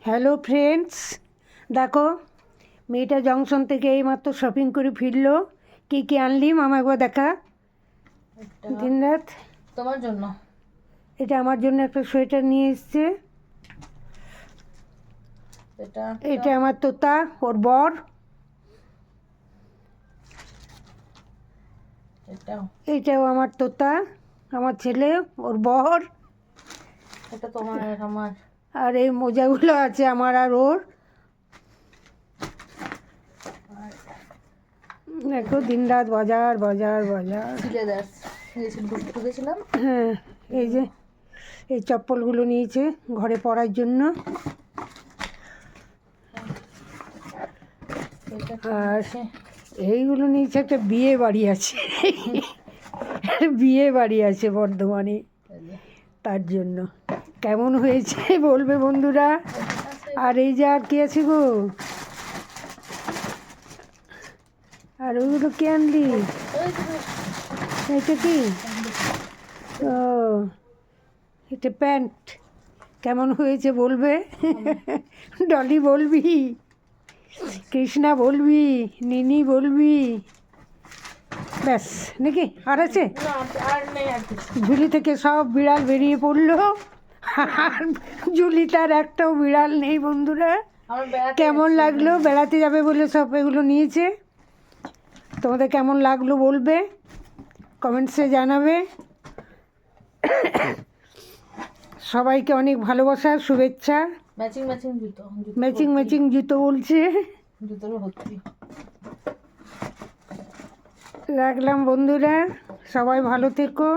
Hello friends, দেখো মেয়েটা junction থেকে এইমাত্র শপিং করে ফিরলো। কী কী আনলি মামা একবার দেখা। দিনরাত তোমার জন্য এটা আমার জন্য একটা সোয়েটার নিয়ে এসছে। এটা আমার তোতা, ওর বর। এটাও আমার তোতা, আমার ছেলে, ওর বর। এটা তোমার আর আমার। আর এই মোজাগুলো আছে আমার আর ওর। দেখো দিনরাত বাজার বাজার বাজার। ঢুকেছিলাম। হ্যাঁ, এই যে এই চপ্পলগুলো নিয়েছে ঘরে পরার জন্য। আর এইগুলো নিয়েছে, একটা বিয়ে বাড়ি আছে বিয়ে বাড়ি আছে বর্ধমানে, তার জন্য। কেমন হয়েছে বলবে বন্ধুরা। আর এই যে আর কি আছে গো, আর ওইগুলো কে আনলি? এটা কি? ও, এটা প্যান্ট। কেমন হয়েছে বলবে ডলি বলবি, কৃষ্ণা বলবি, নিনি বলবি, ব্যাস নাকি আর আছে? ঝুলি থেকে সব বিড়াল বেরিয়ে পড়লো, আর ঝুলিটার একটাও বিড়াল নেই বন্ধুরা। কেমন লাগলো? বেড়াতে যাবে বলে সব এগুলো নিয়েছে। তোমাদের কেমন লাগলো বলবে, কমেন্টসে জানাবে। সবাইকে অনেক ভালোবাসা, শুভেচ্ছা। ম্যাচিং ম্যাচিং জুতো, ম্যাচিং ম্যাচিং জুতো বলছে। জুতোরও ভর্তি। রাখলাম বন্ধুরা, সবাই ভালো থেকো।